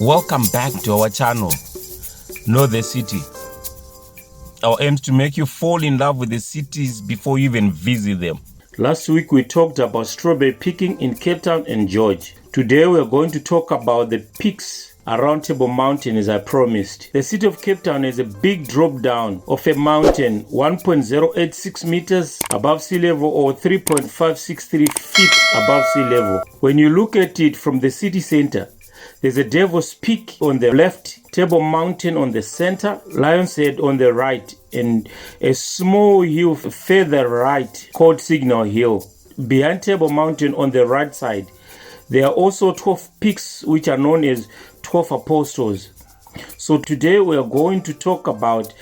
Welcome back to our channel, Know the City. Our aim is to make you fall in love with the cities before you even visit them. Last week we talked about strawberry picking in Cape Town and George. Today we are going to talk about the peaks around Table Mountain as I promised. The city of Cape Town is a big drop down of a mountain 1.086 meters above sea level or 3.563 feet above sea level. When you look at it from the city center, there's a Devil's Peak on the left, Table Mountain on the center, Lion's Head on the right, and a small hill further right called Signal Hill. Behind Table Mountain on the right side, there are also 12 peaks which are known as 12 Apostles. So today we are going to talk about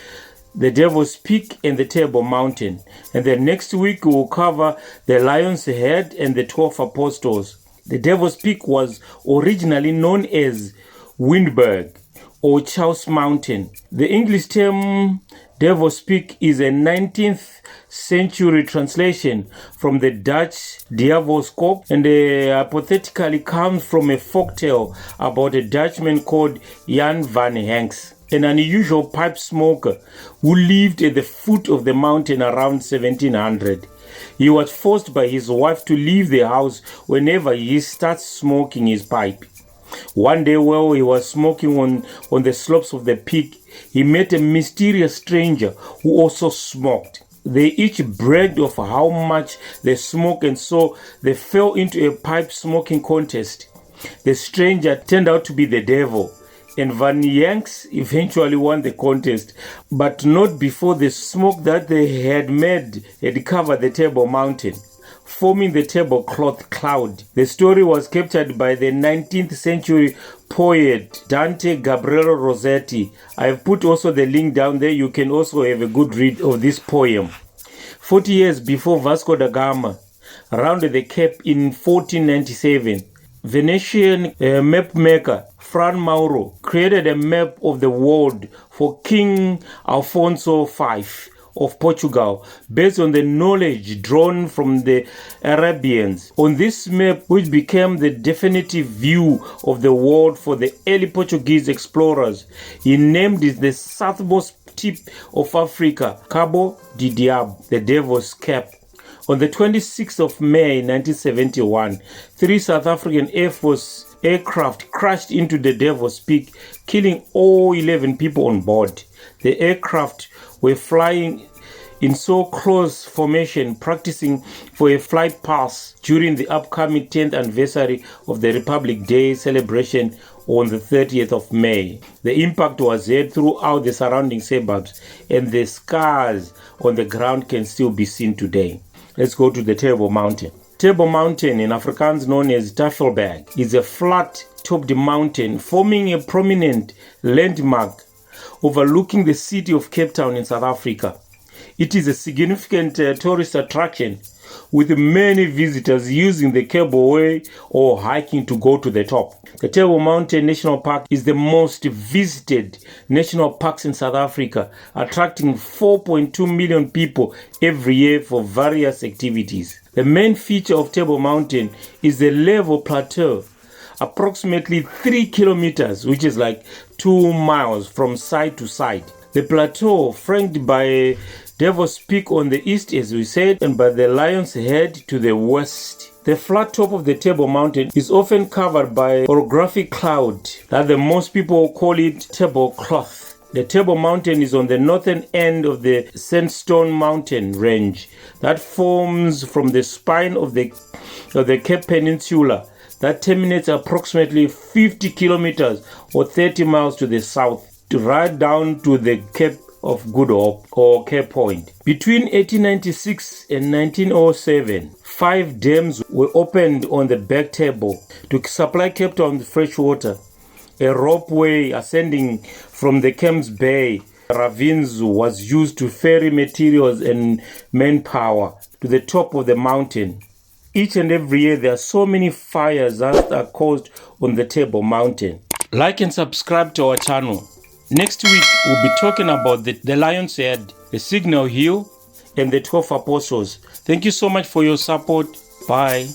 the Devil's Peak and the Table Mountain. And then next week we will cover the Lion's Head and the 12 Apostles. The Devil's Peak was originally known as Windberg or Charles Mountain. The English term Devil's Peak is a 19th century translation from the Dutch Duivelskop and hypothetically comes from a folktale about a Dutchman called Jan van Hanks, an unusual pipe smoker who lived at the foot of the mountain around 1700. He was forced by his wife to leave the house whenever he starts smoking his pipe. One day while he was smoking on the slopes of the peak, he met a mysterious stranger who also smoked. They each bragged of how much they smoked, and so they fell into a pipe smoking contest. The stranger turned out to be the devil, and Van Yanks eventually won the contest, but not before the smoke that they had made had covered the Table Mountain, forming the tablecloth cloud. The story was captured by the 19th century poet Dante Gabriel Rossetti. I have put also the link down there. You can also have a good read of this poem. 40 years before Vasco da Gama rounded the Cape in 1497, Venetian map maker Fra Mauro created a map of the world for King Alfonso V of Portugal based on the knowledge drawn from the Arabians. On this map, which became the definitive view of the world for the early Portuguese explorers, he named it the southmost tip of Africa, Cabo de Diabo, the Devil's Cap. On the 26th of May 1971, 3 South African Air Force aircraft crashed into the Devil's Peak, killing all 11 people on board. The aircraft were flying in so close formation, practicing for a flight pass during the upcoming 10th anniversary of the Republic Day celebration on the 30th of May. The impact was heard throughout the surrounding suburbs, and the scars on the ground can still be seen today. Let's go to the Table Mountain. Table Mountain, in Afrikaans known as Tafelberg, is a flat-topped mountain forming a prominent landmark overlooking the city of Cape Town in South Africa. It is a significant tourist attraction, with many visitors using the cableway or hiking to go to the top. The Table Mountain National Park is the most visited national park in South Africa, attracting 4.2 million people every year for various activities. The main feature of Table Mountain is the level plateau, approximately 3 kilometers, which is like 2 miles from side to side. The plateau, flanked by Devil's Peak on the east, as we said, and by the Lion's Head to the west. The flat top of the Table Mountain is often covered by orographic cloud that most people call it tablecloth. The Table Mountain is on the northern end of the Sandstone Mountain range that forms from the spine of the Cape Peninsula that terminates approximately 50 kilometers or 30 miles to the south, right down to the Cape of Good Hope or Cape Point. Between 1896 and 1907, 5 dams were opened on the back table to supply Cape Town with fresh water. A ropeway ascending from the Camps Bay ravines was used to ferry materials and manpower to the top of the mountain. Each and every year there are so many fires that are caused on the Table Mountain. Like and subscribe to our channel. Next week, we'll be talking about the Lion's Head, the Signal Hill, and the 12 Apostles. Thank you so much for your support. Bye.